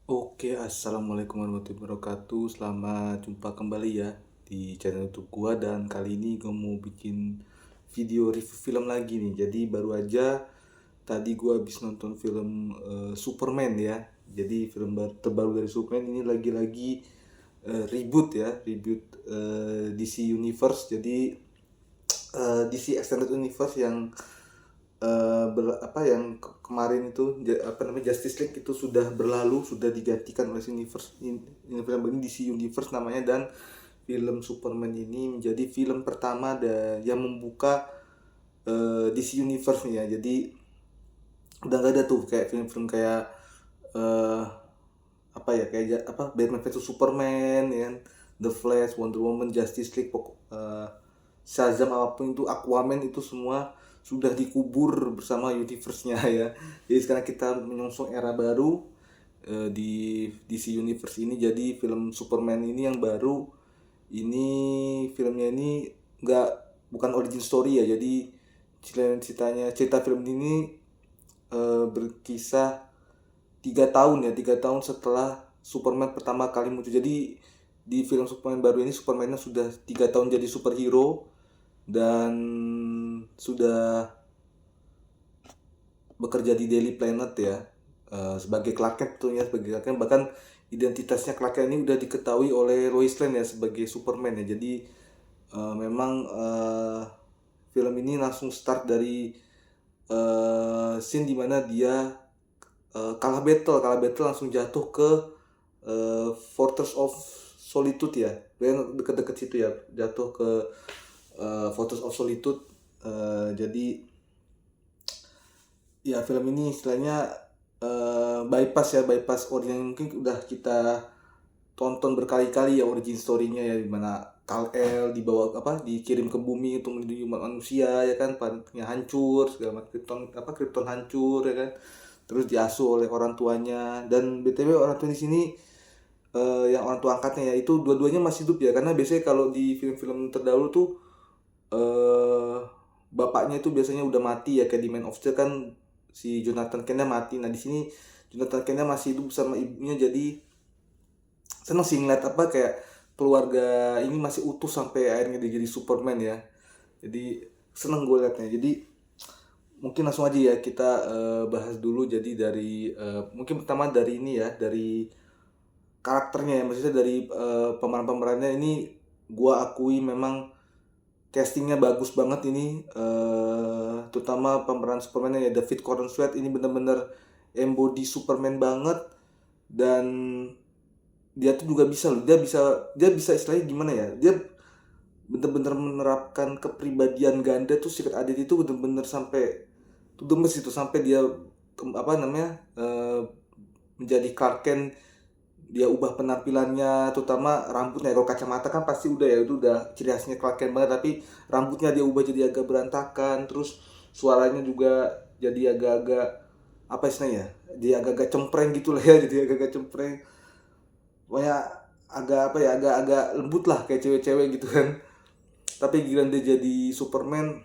Assalamualaikum warahmatullahi wabarakatuh. Selamat jumpa kembali ya di channel YouTube gua, dan kali ini gua mau bikin video review film lagi nih. Jadi baru aja tadi gua habis nonton film Superman ya. Jadi film terbaru dari Superman ini lagi-lagi reboot ya, reboot DC Universe. Jadi DC Extended Universe yang kemarin itu Justice League itu sudah berlalu, sudah digantikan oleh ini film ini DC Universe namanya. Dan film Superman ini menjadi film pertama yang membuka DC Universe nih ya. Jadi udah gak ada tuh kayak film-film kayak eh Batman vs Superman ya kan? The Flash, Wonder Woman, Justice League, Shazam, apapun itu, Aquaman, itu semua sudah dikubur bersama universe-nya ya. Jadi sekarang kita menyongsong era baru di DC Universe ini. Jadi film Superman ini yang baru ini, filmnya ini nggak bukan origin story ya. Jadi cerita film ini berkisah 3 tahun setelah Superman pertama kali muncul. Jadi di film Superman baru ini, Supermannya sudah 3 tahun jadi superhero dan sudah bekerja di Daily Planet ya, sebagai Clark Kent tentunya, sebagai Clark Kent. Bahkan identitasnya Clark Kent ini udah diketahui oleh Lois Lane ya sebagai Superman ya. Jadi memang film ini langsung start dari scene dimana dia kalah battle langsung jatuh ke Fortress of Solitude ya, deket-deket situ ya, jatuh ke Fortress of Solitude. Jadi ya film ini istilahnya bypass origin yang mungkin udah kita tonton berkali-kali ya, origin story-nya ya, dimana Kal-El dibawa dikirim ke bumi untuk melindungi umat manusia ya kan, planetnya hancur segala macam, Krypton hancur ya kan, terus diasuh oleh orang tuanya. Dan BTW orang tua di sini yang orang tua angkatnya ya, itu dua-duanya masih hidup ya, karena biasanya kalau di film-film terdahulu tuh eh bapaknya itu biasanya udah mati ya, kayak di Man of Steel kan si Jonathan Kent mati. Nah di sini Jonathan Kent masih hidup sama ibunya. Jadi seneng sih ngeliat kayak keluarga ini masih utuh sampai akhirnya dia jadi Superman ya. Jadi seneng gue liatnya. Jadi mungkin langsung aja ya kita bahas dulu. Jadi dari mungkin pertama dari ini ya, dari karakternya ya, maksudnya dari pemeran-pemerannya ini. Gua akui memang castingnya bagus banget ini, terutama pemeran Superman ya, David Corenswet ini bener-bener embody Superman banget. Dan dia tuh juga bisa loh, dia bisa istilahnya gimana ya, dia bener-bener menerapkan kepribadian ganda tuh, Secret Identity itu bener-bener sampai tuh gemes itu, sampai dia menjadi Clark Kent. Dia ubah penampilannya, terutama rambutnya. Kalau kacamata kan pasti udah ya, itu udah ciri khasnya Clark Kent banget, tapi rambutnya dia ubah jadi agak berantakan. Terus suaranya juga jadi agak-agak istilahnya, dia agak-agak cempreng gitu lah ya, jadi agak-agak cempreng, pokoknya agak-agak lembut lah kayak cewek-cewek gitu kan. Tapi giliran dia jadi Superman,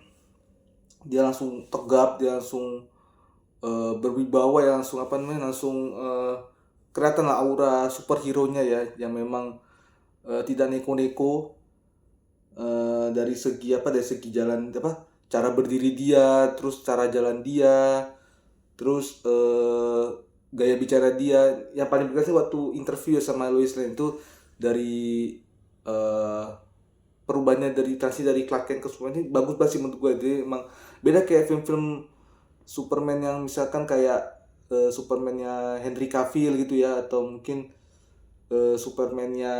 dia langsung tegap, dia langsung berwibawa ya, langsung langsung kelihatan lah aura superhero-nya ya, yang memang tidak neko-neko dari segi jalan, cara berdiri dia, terus cara jalan dia, terus gaya bicara dia. Yang paling berkesan waktu interview sama Lois Lane itu, dari eh, perubahannya dari transisi dari Clark Kent ke Superman ini bagus banget sih menurut gue. Jadi emang beda kayak film-film Superman yang misalkan kayak Superman-nya Henry Cavill gitu ya, atau mungkin Superman-nya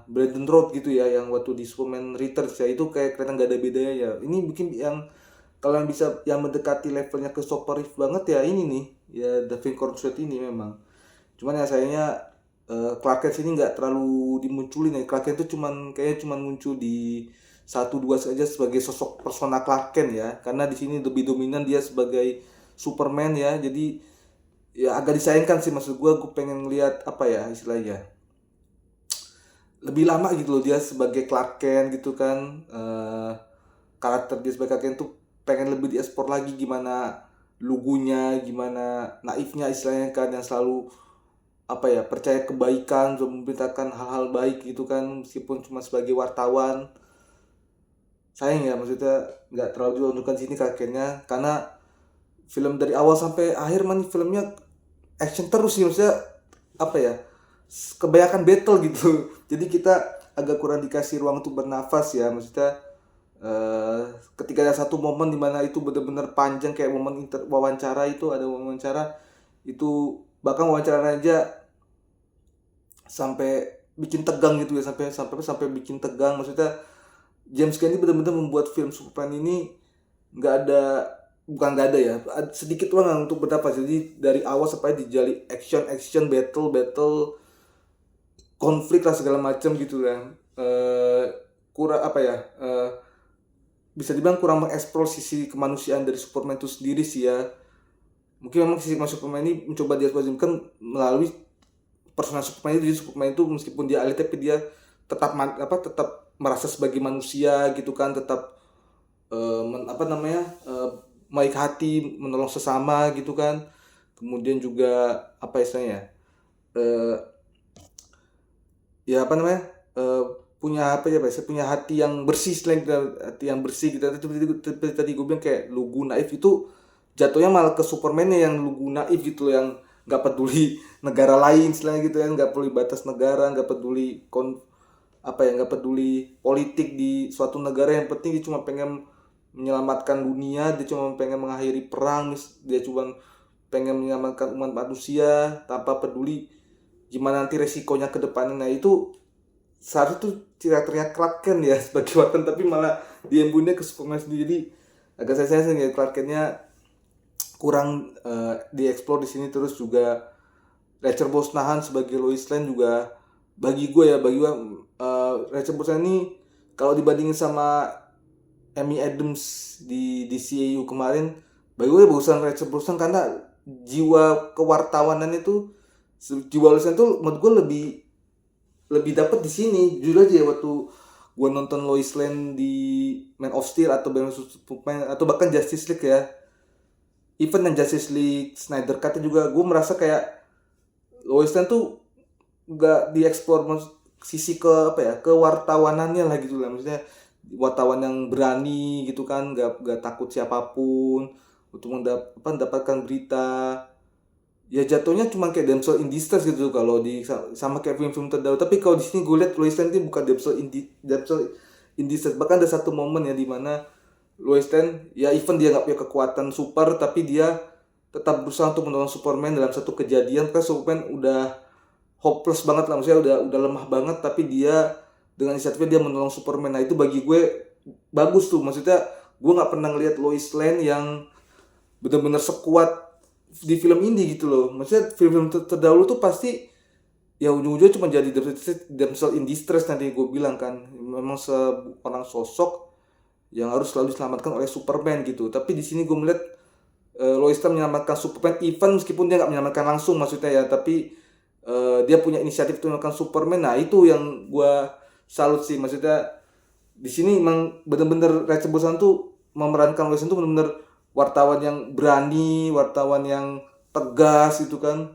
Brandon Routh gitu ya, yang waktu di Superman Returns ya, itu kayak kelihatan gak ada bedanya ya. Ini bikin yang kalau yang bisa yang mendekati levelnya ke Super Reeve banget ya, ini nih ya, David Cornswet ini memang. Cuman ya sayangnya Clark Kent sini nggak terlalu dimunculin ya. Clark Kent itu cuman muncul di satu dua saja sebagai sosok persona Clark Kent ya, karena di sini lebih dominan dia sebagai Superman ya. Jadi ya agak disayangkan sih, maksud gue pengen lihat istilahnya lebih lama gitu loh dia sebagai Clark Kent gitu kan. Karakter dia sebagai Clark Kent tuh pengen lebih diekspor lagi, gimana lugunya, gimana naifnya istilahnya kan, yang selalu apa ya, percaya kebaikan, memberitakan hal-hal baik gitu kan, meskipun cuma sebagai wartawan. Sayang ya, maksudnya nggak terlalu diunjukkan sini karakternya, karena film dari awal sampai akhir man filmnya action terus sih, maksudnya apa ya, kebanyakan battle gitu. Jadi kita agak kurang dikasih ruang untuk bernafas ya, maksudnya ketika ada satu momen dimana itu benar-benar panjang, kayak momen wawancara, itu ada wawancara itu, bahkan wawancara aja sampai bikin tegang gitu ya, sampai sampai sampai bikin tegang. Maksudnya James Gunn ini benar-benar membuat film Superman ini nggak ada, bukan nggak ada ya, sedikit ruang untuk bernapas. Jadi dari awal sampai dijali action action, battle battle, konflik lah segala macam gitu kan. Kurang apa ya, bisa dibilang kurang mengeksplor sisi kemanusiaan dari Superman itu sendiri sih ya. Mungkin memang sisi kemanusiaan Superman ini mencoba diexplorasikan melalui personal Superman itu. Jadi Superman itu meskipun dia alih, tapi dia tetap tetap merasa sebagai manusia gitu kan, tetap apa namanya, baik hati, menolong sesama gitu kan. Kemudian juga apa istilahnya, eh, ya apa namanya, eh, punya apa ya, Pak, punya hati yang bersih, selain hati yang bersih gitu. Tadi gue bilang kayak lugu naif itu, jatuhnya malah ke Superman yang lugu naif gitu, yang nggak peduli negara lain istilahnya gitu ya, nggak peduli batas negara, nggak peduli apa ya, nggak peduli politik di suatu negara. Yang penting dia cuma pengen menyelamatkan dunia, dia cuma pengen mengakhiri perang, dia cuma pengen menyelamatkan umat manusia tanpa peduli gimana nanti resikonya ke depannya. Nah itu seharusnya tuh teriak-teriak Clark Kent ya sebagai Watson, tapi malah diembunnya ke Superman sendiri. Jadi agak sayang ya, Clark Kentnya kurang dieksplor di sini. Terus juga Rachel Brosnahan sebagai Lois Lane juga, bagi gue Rachel Brosnahan ini kalau dibandingin sama Amy Adams di DCU kemarin, bagi gue bagusan Rachel Brosnahan, karena jiwa kewartawanan itu, jiwa Lois Lane tuh menurut gue lebih lebih dapat di sini. Jujur aja ya, waktu gue nonton Lois Lane di Man of Steel atau Batman vs Superman atau bahkan Justice League ya, even yang Justice League Snyder Cut juga, gue merasa kayak Lois Lane tuh nggak dieksplor sisi ke apa ya, kewartawanannya lah gitu lah. Maksudnya wartawan yang berani gitu kan, nggak takut siapapun untuk mendapatkan berita. Ya jatuhnya cuma kayak damsel in distress gitu kalau di sama kayak film-film terdahulu. Tapi kalau di sini gue lihat Lois Lane ini bukan damsel in distress. Bahkan ada satu momen ya di mana Lois Lane ya, even dia nggak punya kekuatan super, tapi dia tetap berusaha untuk menolong Superman dalam satu kejadian. Kan Superman udah hopeless banget lah, maksudnya udah lemah banget, tapi dia dengan inisiatifnya dia menolong Superman. Nah itu bagi gue bagus tuh. Maksudnya gue nggak pernah ngelihat Lois Lane yang benar-benar sekuat di film ini gitu loh. Maksudnya film-film terdahulu tuh pasti ya ujung-ujungnya cuma jadi damsel in distress, nanti gue bilang kan, memang seorang sosok yang harus selalu diselamatkan oleh Superman gitu. Tapi di sini gue melihat Lois Lane menyelamatkan Superman, even meskipun dia nggak menyelamatkan langsung maksudnya ya, tapi dia punya inisiatif untuk menyelamatkan Superman. Nah itu yang gue salut sih. Maksudnya di sini emang bener-bener Rachel Brosnahan tuh memerankan Lois Lane tuh bener-bener wartawan yang berani, wartawan yang tegas gitu kan,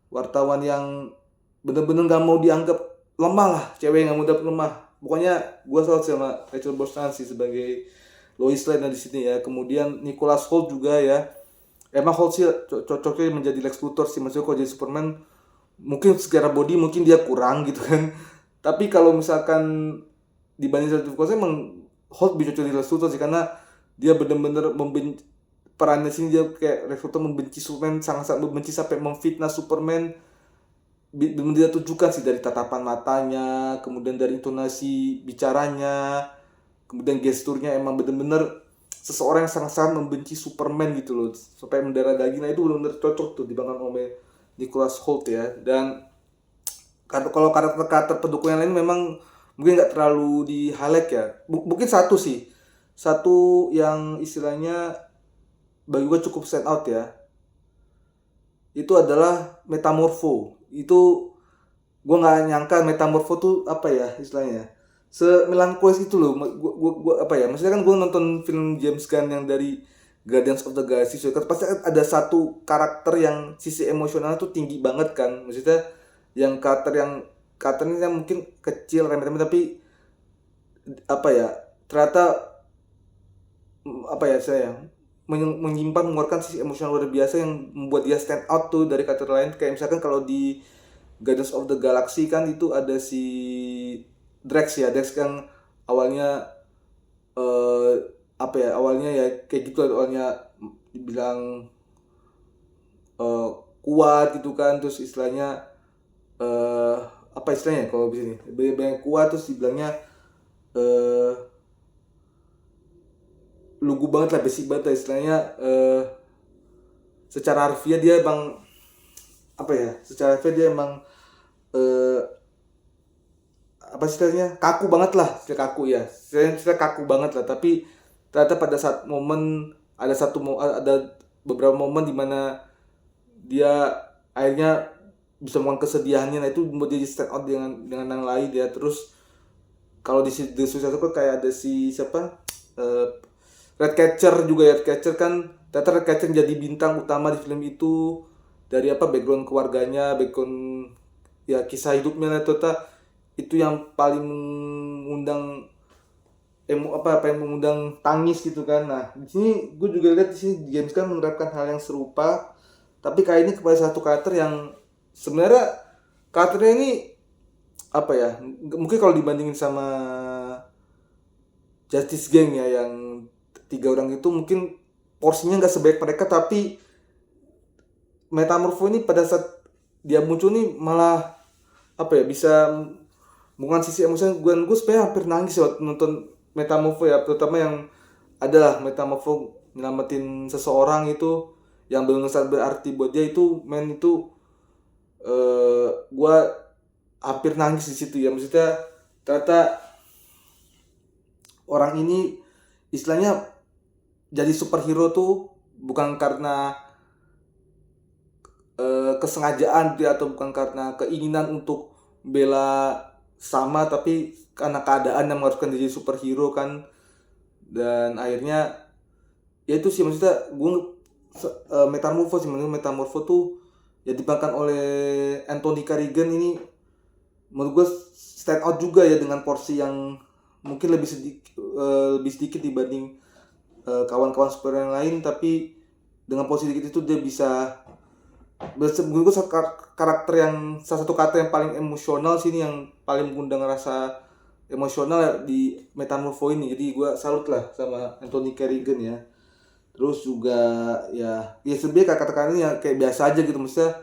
wartawan yang bener-bener nggak mau dianggap lemah lah, cewek yang nggak mau dianggap lemah. Pokoknya gue salut sama Rachel Brosnahan sih sebagai Lois Lane di sini ya. Kemudian Nicholas Hoult juga ya, emang Hoult sih cocoknya menjadi Lex Luthor sih. Maksudnya kalau jadi Superman mungkin secara body mungkin dia kurang gitu kan, tapi kalau misalkan dibanding Steve Rogers, emang Holt bisa jadi Lex Luthor sih, karena dia benar-benar membenci perannya sini. Dia kayak Lex Luthor membenci Superman, sangat-sangat membenci sampai memfitnah Superman. Benar dia tunjukkan sih dari tatapan matanya, kemudian dari intonasi bicaranya, kemudian gesturnya, emang benar-benar seseorang yang sangat-sangat membenci Superman gitu loh, sampai mendarah daging. Nah itu benar-benar cocok tuh dibangun oleh Nicholas Hoult ya. Dan kalau karakter pendukung yang lain memang mungkin nggak terlalu di highlight ya. Mungkin satu sih, satu yang istilahnya bagi gue cukup stand out ya, itu adalah Metamorpho. Itu gue nggak nyangka Metamorpho tuh apa ya istilahnya, semelankolis itu loh. Gua apa ya, maksudnya kan gue nonton film James Gunn yang dari Guardians of the Galaxy Suicide Squad pasti ada satu karakter yang sisi emosional tuh tinggi banget kan, maksudnya yang karakternya mungkin kecil remeh-temeh tapi apa ya, ternyata apa ya saya menyimpan mengeluarkan sisi emosional luar biasa yang membuat dia stand out tuh dari karakter lain. Kayak misalkan kalau di Guardians of the Galaxy kan itu ada si Drax kan awalnya eh apa ya, awalnya ya kayak gitu, awalnya dibilang eh, kuat gitu kan, terus istilahnya eh apa istilahnya kalau di sini banyak kuat, terus dibilangnya eh lugu banget lah, basic banget lah istilahnya. Secara harfiah dia emang apa ya, secara harfiah dia emang eh apa istilahnya kaku banget lah, istilah kaku ya, istilah kaku banget lah. Tapi ternyata pada saat momen ada beberapa momen di mana dia akhirnya bisa melakukan kesedihannya, nah itu membuat dia stand out dengan yang lain ya. Terus kalau di The Suicide Squad kayak ada si siapa, eh Redcatcher juga ya. Redcatcher kan ternyata Redcatcher jadi bintang utama di film itu dari apa, background keluarganya, background ya kisah hidupnya lah. Ternyata itu yang paling mengundang apa yang mengundang tangis gitu kan. Nah di sini gue juga lihat di sini James kan menerapkan hal yang serupa, tapi kali ini kepada satu karakter yang sebenarnya karakternya ini apa ya, mungkin kalau dibandingin sama Justice Gang ya yang tiga orang itu mungkin porsinya nggak sebaik mereka, tapi Metamorpho ini pada saat dia muncul nih malah apa ya, bisa bukan sisi emosional. Gue sebenarnya hampir nangis waktu nonton Metamorpho ya, terutama yang adalah Metamorpho nyelamatin seseorang itu yang benar-benar berarti buat dia itu, men itu gue hampir nangis di situ ya. Maksudnya ternyata orang ini istilahnya jadi superhero tuh bukan karena kesengajaan dia atau bukan karena keinginan untuk bela sama, tapi karena keadaan yang mengharuskan dia jadi superhero kan. Dan akhirnya ya itu sih, maksudnya gue Metamorpho sih, menurut Metamorpho tuh ya diperankan oleh Anthony Carrigan ini menurut gue stand out juga ya, dengan porsi yang mungkin lebih sedikit dibanding kawan-kawan superhero yang lain, tapi dengan porsi sedikit itu dia bisa menurut gue salah satu karakter yang paling emosional sini, yang paling mengundang rasa emosional ya di Metamorpho ini. Jadi gue salut lah sama Anthony Carrigan ya. Terus juga ya sebenarnya kata-kata ini ya kayak biasa aja gitu, maksudnya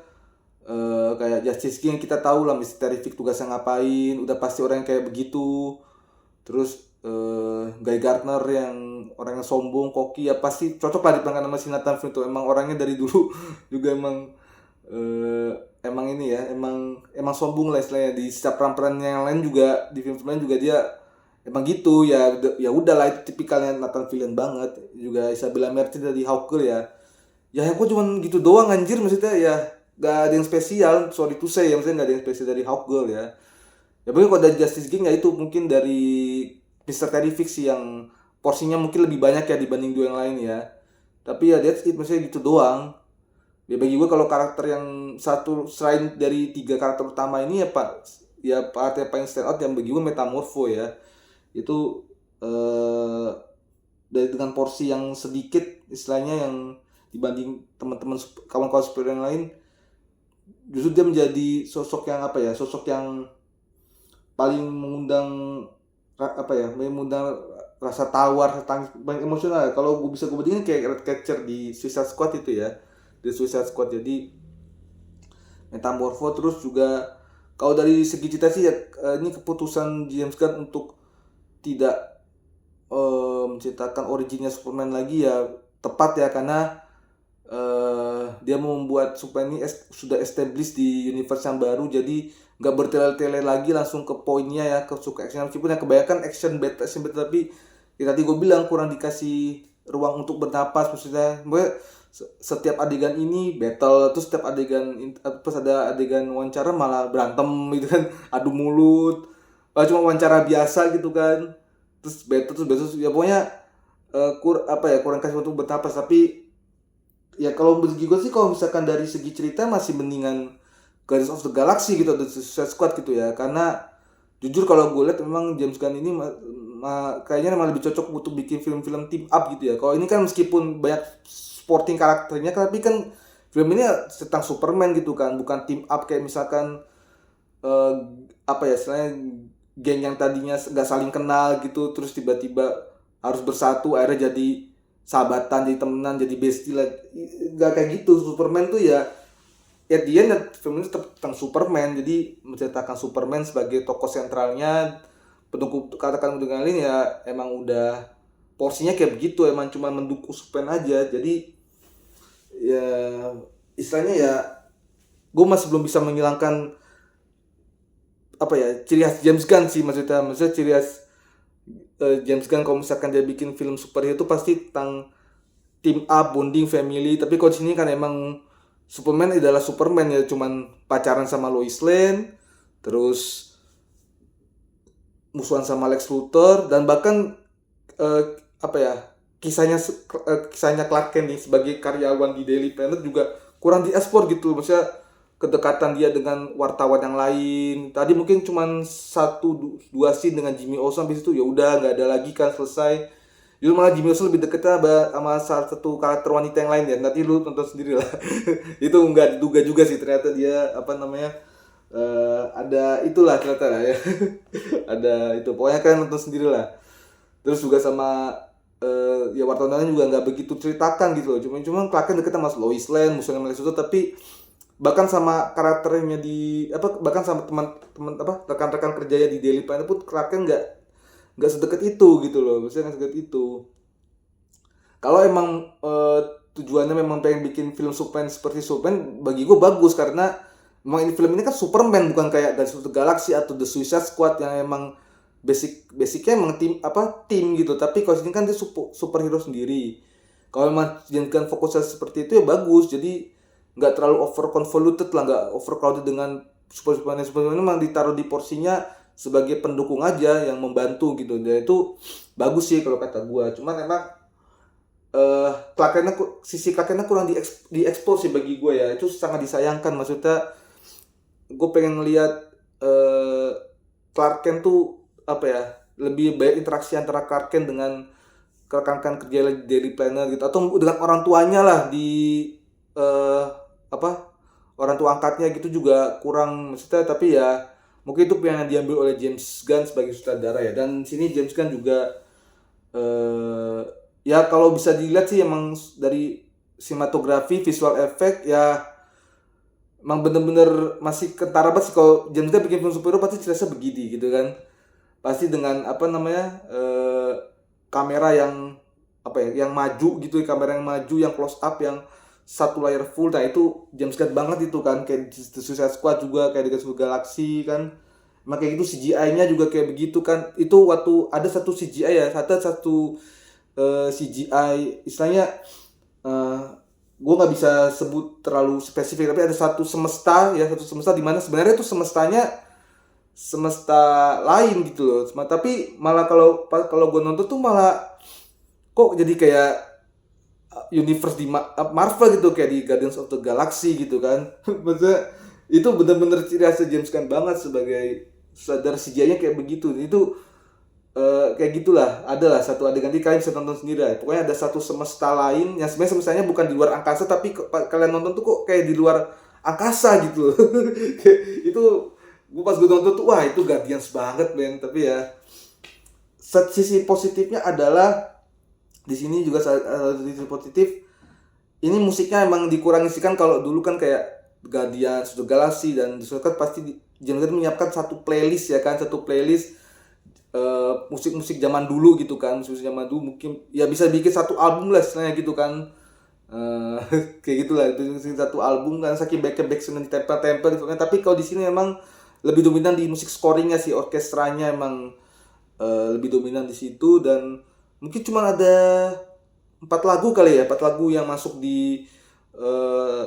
kayak Justice King kita tahu lah Mr. Terrific tugasnya ngapain, udah pasti orang yang kayak begitu. Terus Guy Gardner yang orang yang sombong, koki, ya pasti cocok lah diperankan sama si Nathan Fillion. Emang orangnya dari dulu juga emang ini ya, emang sombong lah istilahnya. Di setiap peran-peran yang lain juga, di film-film lain juga dia emang gitu ya. Ya udahlah, itu tipikalnya Nathan Fillion banget. Juga Isabella Merchant dari Hawkgirl ya. Ya aku cuman gitu doang anjir, maksudnya ya gak ada yang spesial, sorry to say ya, maksudnya gak ada yang spesial dari Hawkgirl ya. Ya mungkin kalau dari Justice League ya itu mungkin dari Mr. Terrific sih yang porsinya mungkin lebih banyak ya dibanding dua yang lain ya. Tapi ya that's it, maksudnya gitu doang. Ya bagi gue kalau karakter yang satu selain dari tiga karakter utama ini ya pak, ya karakter yang paling stand out yang bagi gue Metamorpho ya. Itu dengan porsi yang sedikit istilahnya, yang dibanding teman-teman kawan-kawan superhero yang lain, justru dia menjadi sosok yang apa ya, sosok yang paling mengundang rasa tawar, tangis, paling emosional. Kalau gue bisa gue bandingin kayak Redcatcher di Suicide Squad itu ya, di Suicide Squad. Jadi Metamorpho. Terus juga kalau dari segi cerita sih ya, ini keputusan James Gunn untuk tidak menceritakan originnya Superman lagi ya tepat ya, karena dia mau membuat Superman ini sudah established di universe yang baru, jadi nggak bertele-tele lagi, langsung ke poinnya ya, ke suka action. Meskipun yang kebanyakan action battle, tapi ya tadi gue bilang kurang dikasih ruang untuk bernapas. Maksudnya setiap adegan ini battle, terus setiap adegan pas ada adegan wawancara malah berantem gitu kan, adu mulut, cuma wawancara biasa gitu kan, terus battle ya pokoknya kurang kasih waktu bernapas. Tapi ya kalau bagi gue sih, kalau misalkan dari segi cerita masih mendingan Guardians of the Galaxy gitu, atau Suicide Squad gitu ya. Karena jujur kalau gue lihat memang James Gunn ini kayaknya memang lebih cocok untuk bikin film-film team up gitu ya. Kalau ini kan meskipun banyak supporting karakternya, tapi kan film ini tentang Superman gitu kan, bukan team up kayak misalkan eh, apa ya istilahnya, geng yang tadinya nggak saling kenal gitu terus tiba-tiba harus bersatu akhirnya jadi sahabatan, jadi temenan, jadi bestie lah. Nggak kayak gitu. Superman tuh ya at the end film ini tetap tentang Superman, jadi menceritakan Superman sebagai tokoh sentralnya. Pendukung, katakan dengan lain ya, emang udah porsinya kayak begitu, emang cuma mendukung Superman aja. Jadi ya istilahnya ya, gue masih belum bisa menghilangkan apa ya, ciri khas James Gunn sih. Maksudnya ciri khas James Gunn kalau misalkan dia bikin film superhero itu pasti tentang team up, bonding, family. Tapi kalau di sini kan emang Superman adalah Superman ya, cuman pacaran sama Lois Lane, terus musuhan sama Lex Luthor, dan bahkan eh, apa ya, kisahnya Clark Kent nih sebagai karyawan di Daily Planet juga kurang diekspor gitu. Maksudnya kedekatan dia dengan wartawan yang lain. Tadi mungkin cuman dua scene dengan Jimmy Olsen, habis itu ya udah nggak ada lagi kan, selesai. Justru malah Jimmy Olsen lebih deketnya sama salah satu karakter wanita yang lain ya. Nanti lu tonton sendiri lah. Itu nggak diduga juga sih, ternyata dia apa namanya, ada itulah ternyata lah ya. Ada itu. Pokoknya kalian nonton sendiri lah. Terus juga sama ya wartawan juga nggak begitu ceritakan gitu loh. Cuma Clark Kent deket sama Lois Lane, musuhnya Lex Luthor, tapi bahkan sama karakternya di apa, bahkan sama teman-teman apa, rekan-rekan kerjanya di Daily Planet pun Clark Kent nggak sedekat itu gitu loh. Maksudnya nggak sedekat itu. Kalau emang tujuannya memang pengen bikin film Superman seperti Superman, bagi gue bagus, karena memang ini film ini kan Superman, bukan kayak Guardians of the Galaxy atau The Suicide Squad yang emang basicnya emang tim gitu. Tapi kalau ini kan dia superhero sendiri. Kalau emang jangan fokusnya seperti itu ya bagus. Jadi nggak terlalu over convoluted lah, nggak overcrowded dengan Superman. Memang ditaruh di porsinya sebagai pendukung aja yang membantu gitu. Dan itu bagus sih kalau kata gua. Cuman emang sisi Clark Kent kurang diekspos sih bagi gue ya. Itu sangat disayangkan. Maksudnya gue pengen ngelihat eh Clark Kent tuh apa ya, lebih banyak interaksi antara Clark Kent dengan rekan-rekan kerja di Daily Planner gitu, atau dengan orang tuanya lah di eh apa, orang tua angkatnya gitu juga kurang. Maksudnya tapi ya mungkin itu yang diambil oleh James Gunn sebagai sutradara ya. Dan sini James Gunn juga eh ya kalau bisa dilihat sih emang dari sinematografi, visual effect ya, emang bener-bener masih kentara banget sih. Kalau James Gunn bikin film superhero pasti ceritanya begini gitu kan, pasti dengan apa namanya, kamera yang apa ya, yang maju gitu, kamera yang maju, yang close up, yang satu layar full. Nah itu James Gunn banget itu kan, kayak di The Suicide Squad juga, kayak di Guardians of the Galaxy kan. Emang kayak gitu, CGI-nya juga kayak begitu kan. Itu waktu ada satu CGI ya, satu CGI istilahnya, eh gue nggak bisa sebut terlalu spesifik, tapi ada satu semesta ya, satu semesta di mana sebenarnya itu semestanya semesta lain gitu loh. Tapi malah kalau gue nonton tuh malah kok jadi kayak universe di Marvel gitu, kayak di Guardians of the Galaxy gitu kan. Maksudnya itu bener-bener ciri khas James Gunn banget sebagai sadar, CGI-nya kayak begitu. Itu kayak gitulah. Adalah satu adegan, nanti kalian bisa tonton sendiri lah. Pokoknya ada satu semesta lain yang sebenarnya semestanya bukan di luar angkasa, tapi kalian nonton tuh kok kayak di luar angkasa gitu. Itu gue nonton tuh wah itu Guardians banget men. Tapi ya sisi positifnya adalah di sini juga sisi positif, ini musiknya emang dikurangi sih kan. Kalau dulu kan kayak Guardians of the Galaxy dan kan pasti James Gunn menyiapkan satu playlist ya kan, satu playlist musik-musik zaman dulu gitu kan. Musik zaman dulu mungkin ya bisa bikin satu album lah istilahnya gitu kan. Eh, kayak gitulah, itu satu album kan, saking back di tempel-tempel gitu kan. Tapi kalau di sini emang lebih dominan di musik scoringnya sih, orkestranya emang lebih dominan di situ. Dan mungkin cuma ada 4 lagu kali ya, 4 lagu yang masuk di eh,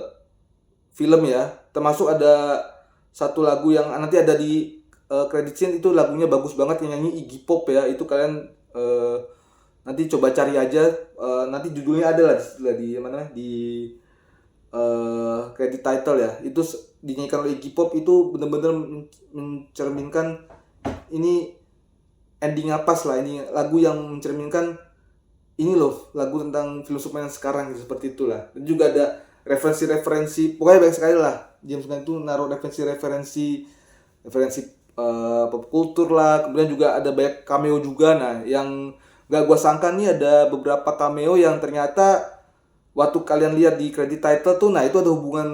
film ya. Termasuk ada satu lagu yang nanti ada di credit scene, itu lagunya bagus banget yang nyanyi Iggy Pop ya. Itu kalian Nanti coba cari aja, nanti judulnya ada lah di mana di credit title ya. Itu dinyanyikan oleh Iggy Pop, itu benar-benar mencerminkan ini endingnya pas lah, ini lagu yang mencerminkan ini loh lagu tentang film Superman sekarang gitu, seperti itulah. Dan juga ada referensi-referensi, pokoknya banyak sekali lah. James Gunn itu naruh referensi-referensi pop kultur lah, kemudian juga ada banyak cameo juga. Nah yang gak gua sangka nih, ada beberapa cameo yang ternyata waktu kalian lihat di credit title tuh, nah itu ada hubungan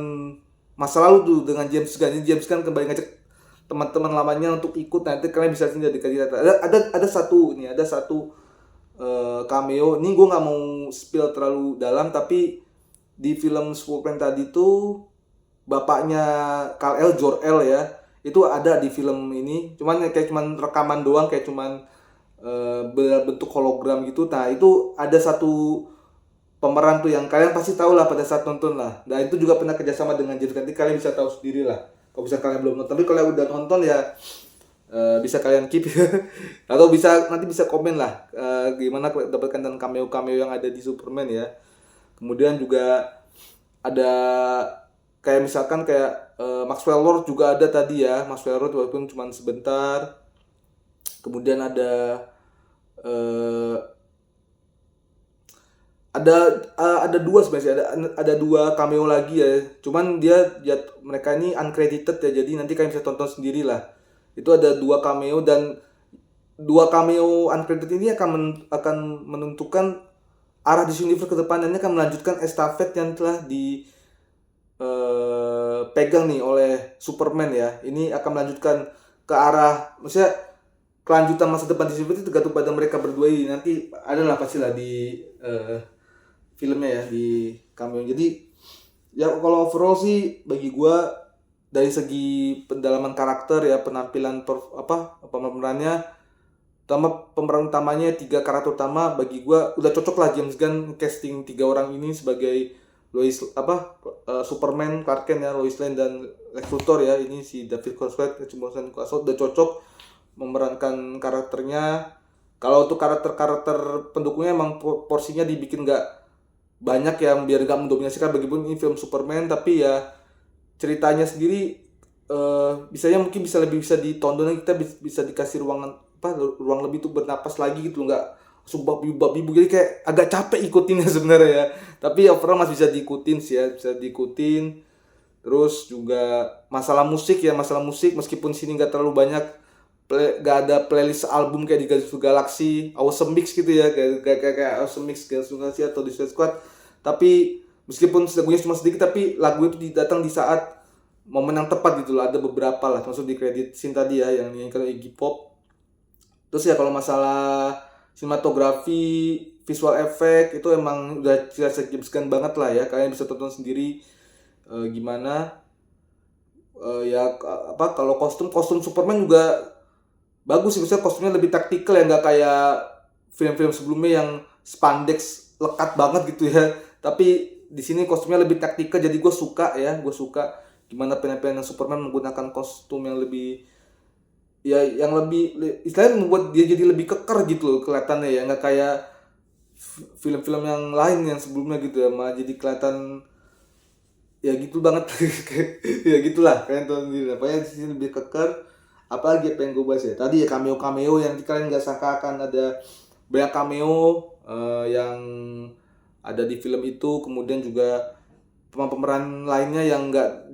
masa lalu tuh dengan James Gunn. Jadi James Gunn kembali ngajak teman-teman lamanya untuk ikut. Nanti kalian bisa lihat di credit title. Ada satu cameo. Ini gue nggak mau spill terlalu dalam, tapi di film Superman tadi tuh bapaknya Kal-El, Jor-El ya, itu ada di film ini. Cuman rekaman doang, kayak cuman bentuk hologram gitu. Nah itu ada satu pemeran tuh yang kalian pasti tahu lah pada saat nonton lah. Nah itu juga pernah kerjasama dengan James Gunn. Nanti kalian bisa tahu sendiri lah kalau bisa kalian belum nonton. Tapi kalau udah nonton ya bisa kalian keep atau nanti bisa komen lah gimana dapatkan dan cameo-cameo yang ada di Superman ya. Kemudian juga ada kayak misalkan kayak Maxwell Lord juga ada tadi ya, Maxwell Lord walaupun cuma sebentar. Kemudian eh, ada dua sebenarnya, ada dua cameo lagi ya, cuman mereka ini uncredited ya, jadi nanti kalian bisa tonton sendiri lah. Itu ada dua cameo, dan dua cameo uncredited ini akan menentukan arah DC Universe ke depan. Ini akan melanjutkan estafet yang telah pegang nih oleh Superman ya. Ini akan melanjutkan ke arah, maksudnya kelanjutan masa depan DC Universe itu tergantung pada mereka berdua ini. Nanti adalah pastilah di filmnya ya, di cameo. Jadi ya kalau overall sih bagi gua dari segi pendalaman karakter ya, penampilan pemerannya, pemeran utamanya, 3 karakter utama, bagi gua udah cocok lah James Gunn casting 3 orang ini sebagai Superman, Clark Kent ya, Lois Lane dan Lex Luthor ya. Ini si David Cosworth udah cocok memerankan karakternya. Kalau untuk karakter pendukungnya emang porsinya dibikin gak banyak ya, biar gak mendominasikan. Begitupun ini film Superman, tapi ya ceritanya sendiri mungkin lebih bisa ditonton, kita bisa dikasih ruang lebih tuh bernapas lagi gitu, nggak sumpah bibu jadi kayak agak capek ikutinnya sebenarnya ya. Tapi overall masih bisa diikutin sih ya, bisa diikutin. Terus juga masalah musik meskipun sini nggak terlalu banyak gak ada playlist album kayak di Guardians of the Galaxy, Awesome Mix gitu ya, kayak Awesome Mix Guardians of the Galaxy atau di Suicide Squad. Tapi meskipun lagunya cuma sedikit, tapi lagu itu datang di saat momen yang tepat gitu lah. Ada beberapa lah, termasuk di credit scene tadi ya yang dinyanyikan Iggy Pop. Terus ya kalau masalah sinematografi, visual effect itu emang udah jelas James Gunn banget lah ya. Kalian bisa tonton sendiri gimana. Kalau kostum Superman juga bagus sih, misalnya kostumnya lebih taktikal ya, nggak kayak film-film sebelumnya yang spandex lekat banget gitu ya. Tapi di sini kostumnya lebih taktikal, jadi gue suka gimana penampilan Superman menggunakan kostum yang lebih istilahnya membuat dia jadi lebih keker gitu loh kelihatannya ya, nggak kayak film-film yang lain yang sebelumnya gitu ya, malah jadi kelihatan ya gitu banget. Ya gitulah, kalian tahu sendiri. Pokoknya di sini lebih keker. Apalagi pengen gue bahas ya tadi ya, cameo yang kalian nggak sangka akan ada banyak cameo yang ada di film itu. Kemudian juga pemeran lainnya yang nggak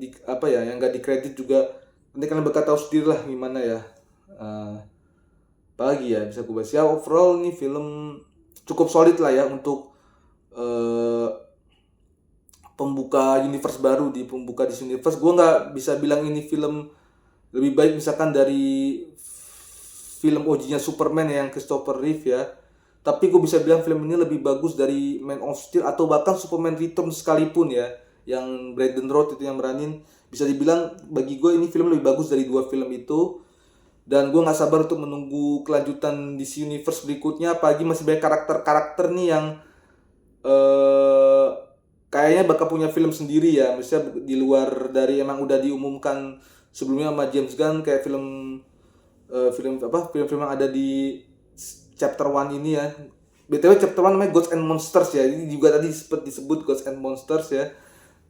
di kredit juga, nanti kalian bakal tahu sendiri lah gimana ya. Apalagi ya bisa gue bahas ya, overall nih film cukup solid lah ya untuk pembuka universe baru, di pembuka DC Universe. Gue nggak bisa bilang ini film lebih baik misalkan dari film OG-nya Superman yang Christopher Reeve ya, tapi gue bisa bilang film ini lebih bagus dari Man of Steel atau bahkan Superman Returns sekalipun ya, yang Brandon Routh itu yang meranin. Bisa dibilang bagi gue ini film lebih bagus dari dua film itu, dan gue nggak sabar untuk menunggu kelanjutan DC Universe berikutnya. Apalagi masih banyak karakter-karakter nih yang kayaknya bakal punya film sendiri ya, misalnya di luar dari emang udah diumumkan sebelumnya sama James Gunn, kayak film yang ada di chapter 1 ini ya. BTW chapter 1 namanya Ghosts and Monsters ya. Ini juga tadi sempat disebut Ghosts and Monsters ya.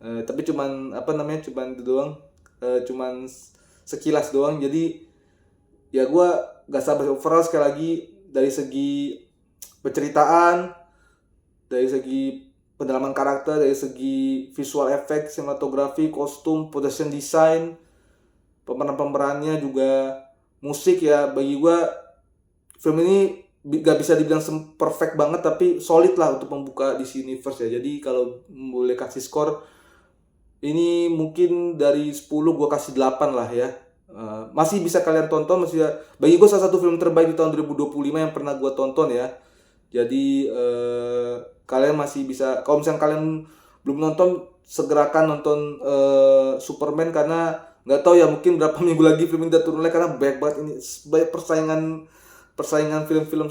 Tapi cuman apa namanya? Cuman itu doang. Cuman sekilas doang. Jadi ya gue gak sabar. Overall sekali lagi dari segi penceritaan, dari segi pendalaman karakter, dari segi visual effect, sinematografi, kostum, production design, pemeran-pemerannya juga, musik ya, bagi gue film ini gak bisa dibilang perfect banget tapi solid lah untuk membuka DC Universe ya. Jadi kalau boleh kasih skor, ini mungkin dari 10 gue kasih 8 lah ya. Masih bisa kalian tonton, masih ya, bagi gue salah satu film terbaik di tahun 2025 yang pernah gue tonton ya. Jadi kalian masih bisa, kalau misalnya kalian belum nonton, segerakan nonton Superman, karena nggak tahu ya, mungkin berapa minggu lagi film ini udah turun lagi, karena banyak banget ini, banyak persaingan film-film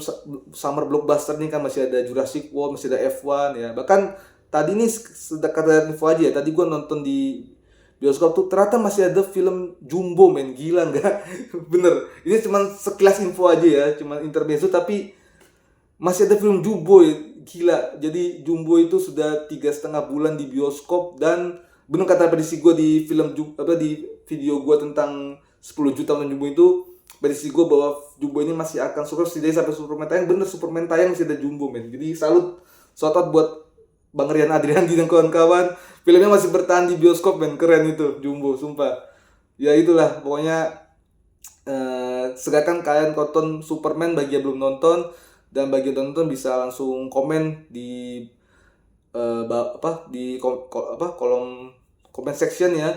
summer blockbuster nih kan. Masih ada Jurassic World, masih ada F1 ya. Bahkan tadi nih sedekat info aja ya, tadi gue nonton di bioskop tuh ternyata masih ada film Jumbo, men. Gila nggak? Bener, ini cuman sekilas info aja ya, cuman intermezzo, tapi masih ada film Jumbo ya. Gila, jadi Jumbo itu sudah 3,5 bulan di bioskop. Dan bener kata prediksi gue di film di video gue tentang 10 juta nonton Jumbo itu, prediksi gue bahwa Jumbo ini masih akan sukses setidaknya sampai Superman tayang. Bener, Superman tayang masih ada Jumbo, men. Jadi salut, shout out buat Bang Rian Adriandi dan kawan-kawan. Filmnya masih bertahan di bioskop, men. Keren itu Jumbo, sumpah. Ya itulah, pokoknya segakan kalian tonton Superman bagi yang belum nonton. Dan bagi yang nonton bisa langsung komen di kolom comment section ya.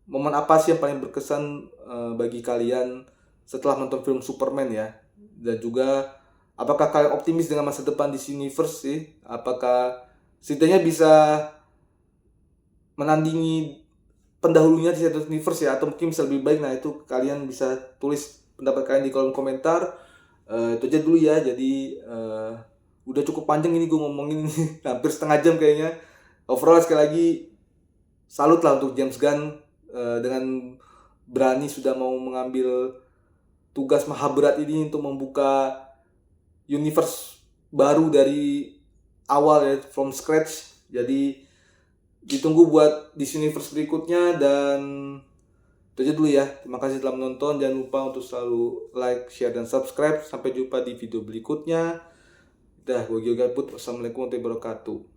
Momen apa sih yang paling berkesan bagi kalian setelah nonton film Superman ya. Dan juga apakah kalian optimis dengan masa depan di Universe sih? Apakah setidaknya bisa menandingi pendahulunya di Universe ya, atau mungkin bisa lebih baik? Nah, itu kalian bisa tulis pendapat kalian di kolom komentar. Itu aja dulu ya. Jadi udah cukup panjang ini gue ngomongin hampir setengah jam kayaknya. Overall sekali lagi salut lah untuk James Gunn dengan berani sudah mau mengambil tugas maha berat ini untuk membuka universe baru dari awal ya, from scratch. Jadi ditunggu buat di universe berikutnya. Dan itu aja dulu ya. Terima kasih telah menonton. Jangan lupa untuk selalu like, share, dan subscribe. Sampai jumpa di video berikutnya. Dah, gue Gio Gaput. Wassalamualaikum warahmatullahi wabarakatuh.